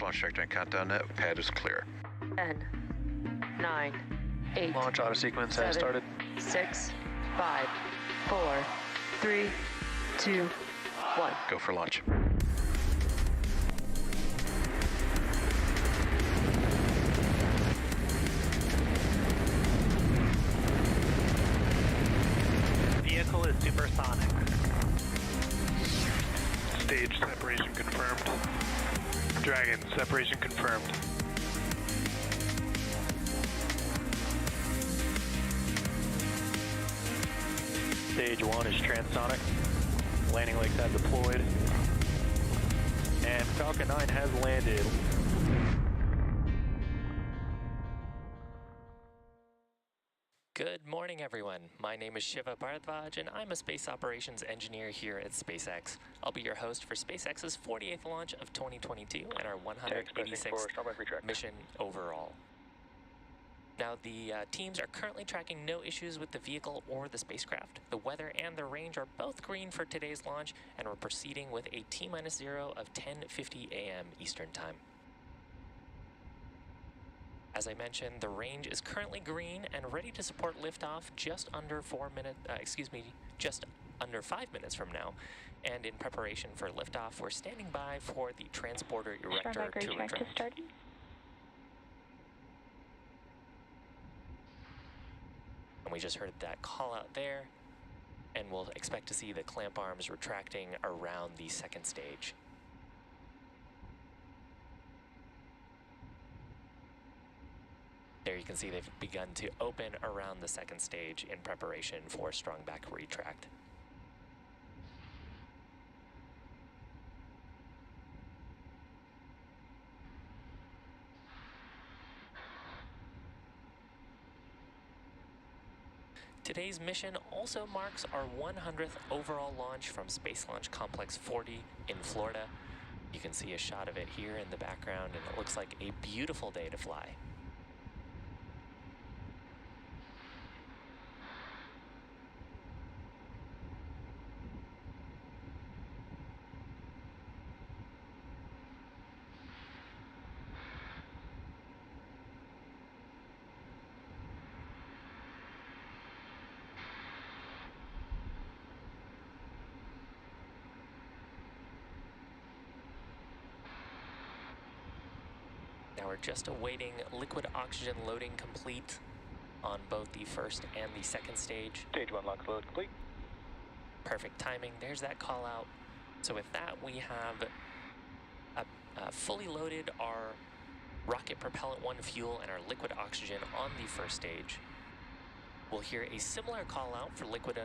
launch trajectory and countdown net. Pad is clear. 10, 9, 8. Launch auto sequence has 7, started. 6, 5, 4, 3, 2, 1. Go for launch. Vehicle is supersonic. Stage separation confirmed. Dragon, separation confirmed. Stage 1 is transonic. Landing legs have deployed. And Falcon 9 has landed. Good morning, everyone. My name is Shiva Bharadwaj, and I'm a space operations engineer here at SpaceX. I'll be your host for SpaceX's 48th launch of 2022 and our 186th mission overall. Now, the teams are currently tracking no issues with the vehicle or the spacecraft. The weather and the range are both green for today's launch, and we're proceeding with a T-0 of 10:50 a.m. Eastern Time. As I mentioned, the range is currently green and ready to support liftoff just under 5 minutes from now. And in preparation for liftoff, we're standing by for the transporter erector to retract. And we just heard that call out there, and we'll expect to see the clamp arms retracting around the second stage. There you can see they've begun to open around the second stage in preparation for strong back retract. Today's mission also marks our 100th overall launch from Space Launch Complex 40 in Florida. You can see a shot of it here in the background, and it looks like a beautiful day to fly. Now we're just awaiting liquid oxygen loading complete on both the first and the second stage. Stage 1 lock load complete. Perfect timing. There's that call out. So with that, we have fully loaded our rocket propellant 1 fuel and our liquid oxygen on the first stage. We'll hear a similar call out for liquid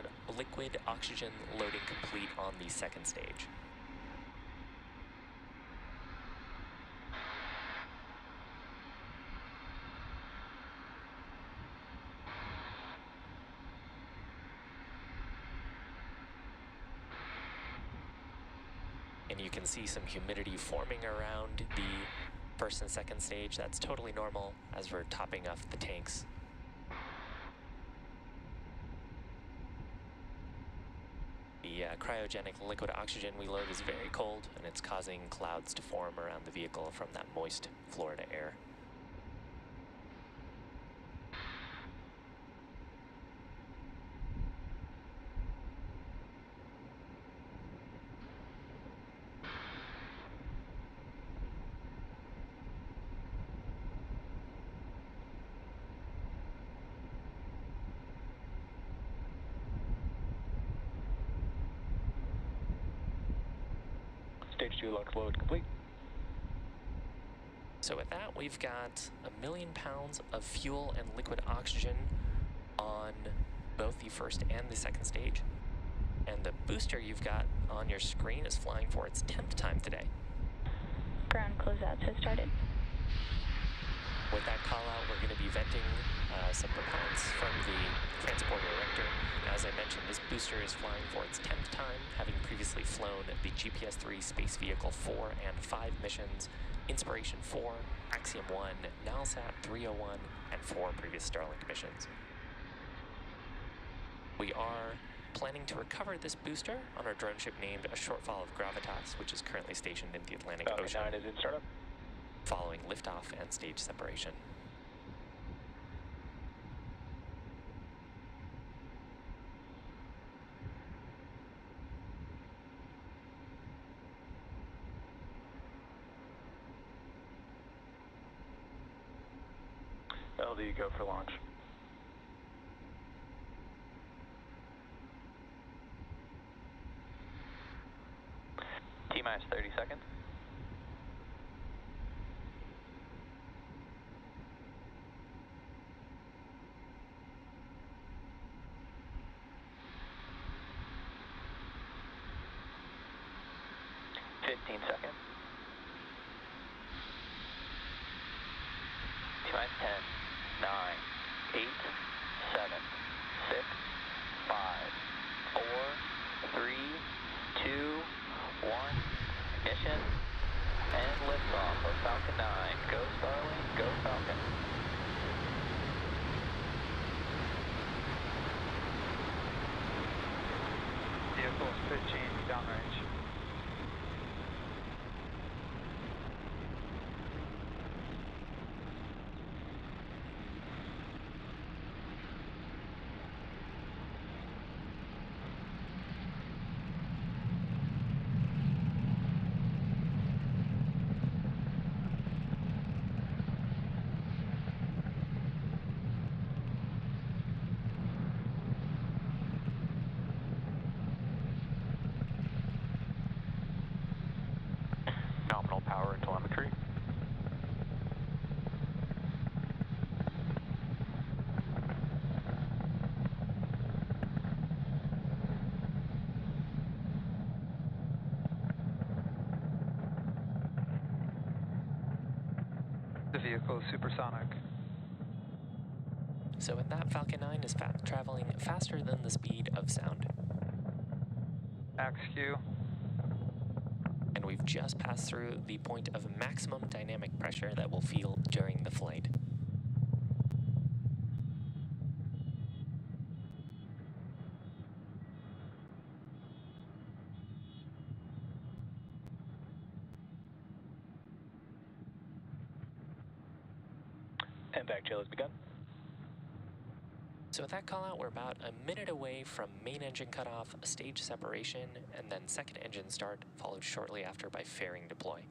oxygen loading complete on the second stage. And you can see some humidity forming around the first and second stage. That's totally normal as we're topping off the tanks. The cryogenic liquid oxygen we load is very cold, and it's causing clouds to form around the vehicle from that moist Florida air. Stage 2 lock load complete. So with that, we've got 1 million pounds of fuel and liquid oxygen on both the first and the second stage. And the booster you've got on your screen is flying for its 10th time today. Ground closeouts has started. With that call out, we're going to be venting some propellants from the transporter erector. As I mentioned, this booster is flying for its 10th time, having previously flown the GPS-3 Space Vehicle 4 and 5 missions, Inspiration 4, Axiom 1, NALSAT 301, and 4 previous Starlink missions. We are planning to recover this booster on our drone ship named A Shortfall of Gravitas, which is currently stationed in the Atlantic Ocean. Falcon 9 is in startup. following liftoff and stage separation. LD, go for launch. T-minus 30 seconds. Seconds. T-minus 10, 9, 8, 7, 6, 5, 4, 3, 2, 1. Ignition and liftoff of Falcon 9. Go Starlink, go Falcon. Vehicle 15 downrange. Nominal power and telemetry. The vehicle is supersonic. So with that, Falcon 9 is traveling faster than the speed of sound. AXQ. And we've just passed through the point of maximum dynamic pressure that we'll feel during the flight. MVAC chill has begun. So with that call out, we're about a minute away from main engine cutoff, stage separation, and then second engine start, followed shortly after by fairing deploy.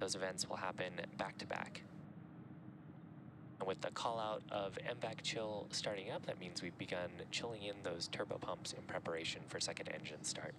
Those events will happen back to back. And with the call out of MVAC chill starting up, that means we've begun chilling in those turbo pumps in preparation for second engine start.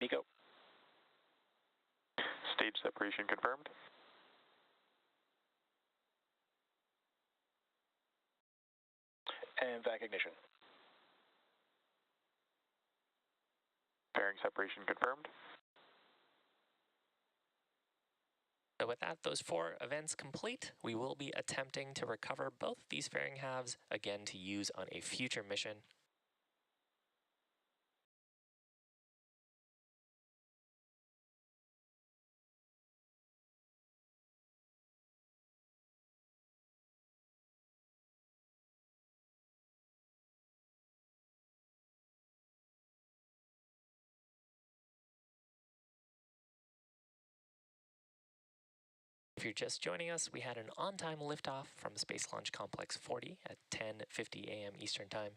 Nico. Stage separation confirmed. And vac ignition. Fairing separation confirmed. So with that, those 4 events complete, we will be attempting to recover both these fairing halves, again to use on a future mission. If you're just joining us, we had an on-time liftoff from Space Launch Complex 40 at 10:50 a.m. Eastern Time.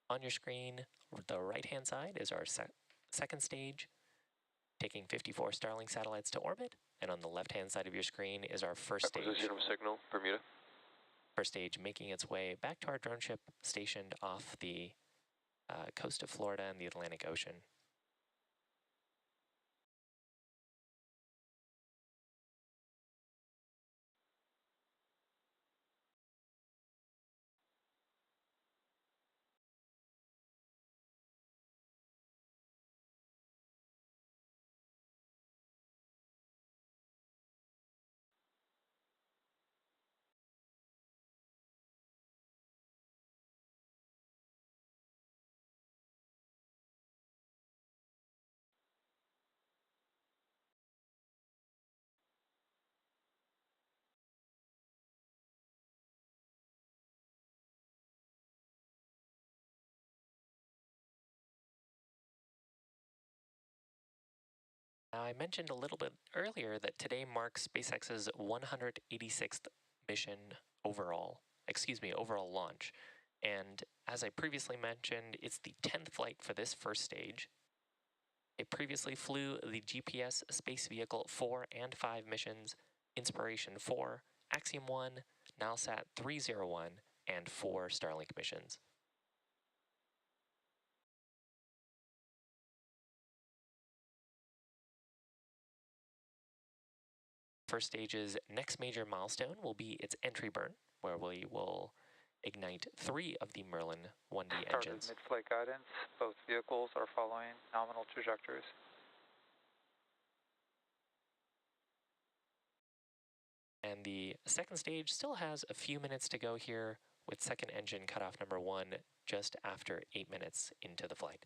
On your screen, the right-hand side is our second stage, taking 54 Starlink satellites to orbit, and on the left-hand side of your screen is our first stage. Acquisition of signal, Bermuda. First stage making its way back to our drone ship stationed off the coast of Florida and the Atlantic Ocean. Now, I mentioned a little bit earlier that today marks SpaceX's 186th mission overall launch. And as I previously mentioned, it's the 10th flight for this first stage. It previously flew the GPS Space Vehicle 4 and 5 missions, Inspiration 4, Axiom 1, Nalsat 301, and 4 Starlink missions. First stage's next major milestone will be its entry burn, where we will ignite 3 of the Merlin 1D engines. Mid-flight guidance. Both vehicles are following nominal trajectories. And the second stage still has a few minutes to go here, with second engine cutoff number 1 just after 8 minutes into the flight.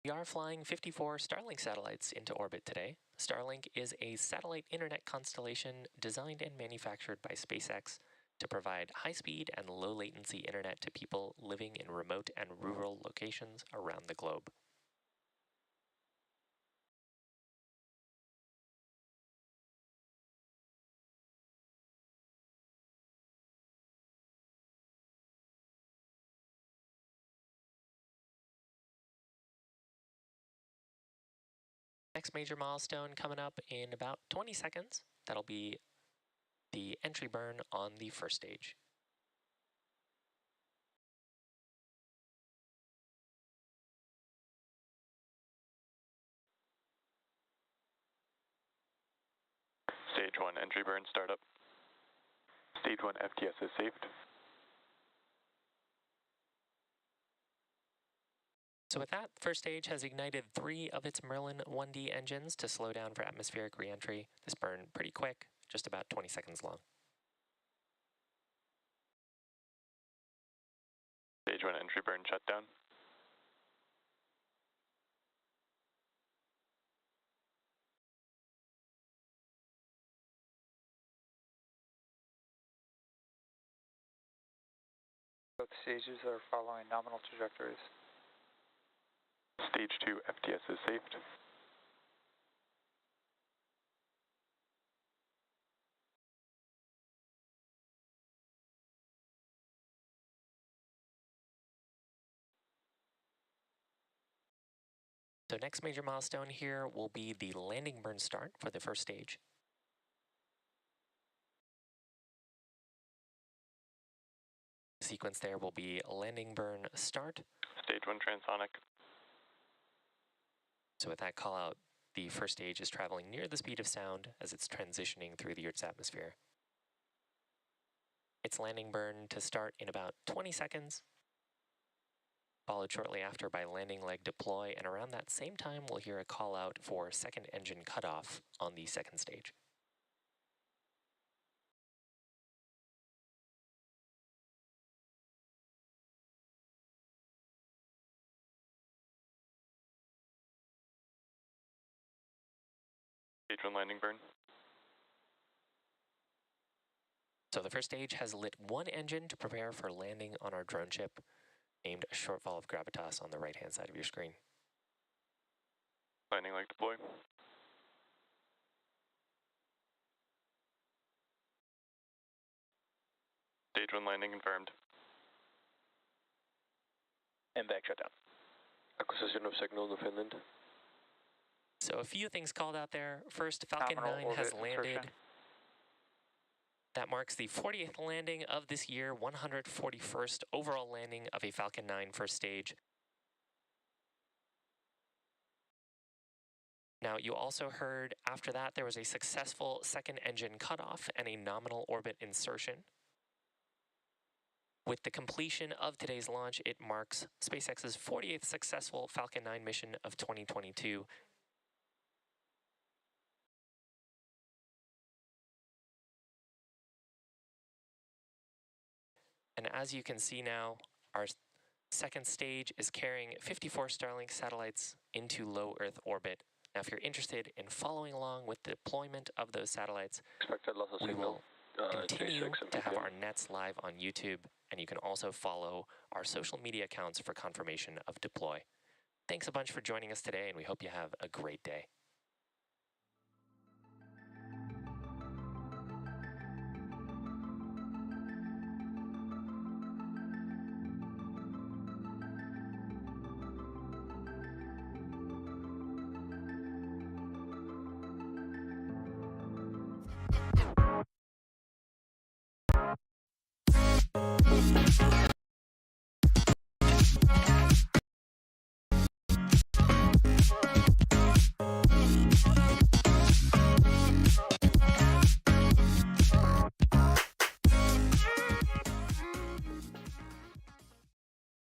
We are flying 54 Starlink satellites into orbit today. Starlink is a satellite internet constellation designed and manufactured by SpaceX to provide high-speed and low-latency internet to people living in remote and rural locations around the globe. Next major milestone coming up in about 20 seconds. That'll be the entry burn on the first stage. Stage 1 entry burn startup. Stage 1 FTS is saved. So with that, first stage has ignited 3 of its Merlin 1D engines to slow down for atmospheric reentry. This burned pretty quick, just about 20 seconds long. Stage 1 entry burn shutdown. Both stages are following nominal trajectories. Stage 2 FTS is saved. So next major milestone here will be the landing burn start for the first stage. The sequence there will be landing burn start. Stage 1 transonic. So with that call out, the first stage is traveling near the speed of sound as it's transitioning through the Earth's atmosphere. Its landing burn to start in about 20 seconds, followed shortly after by landing leg deploy, and around that same time we'll hear a call out for second engine cutoff on the second stage. Stage 1 landing burn. So the first stage has lit 1 engine to prepare for landing on our drone ship, named a shortfall of gravitas on the right-hand side of your screen. Landing leg deploy. Stage 1 landing confirmed. And back shutdown. Acquisition of signal to Finland. So a few things called out there. First, Falcon Nominal 9 has orbit landed. insertion. That marks the 40th landing of this year, 141st overall landing of a Falcon 9 first stage. Now, you also heard after that there was a successful second engine cutoff and a nominal orbit insertion. With the completion of today's launch, it marks SpaceX's 48th successful Falcon 9 mission of 2022. And as you can see now, our second stage is carrying 54 Starlink satellites into low Earth orbit. Now, if you're interested in following along with the deployment of those satellites, we will continue to have our nets live on YouTube, and you can also follow our social media accounts for confirmation of deploy. Thanks a bunch for joining us today, and we hope you have a great day.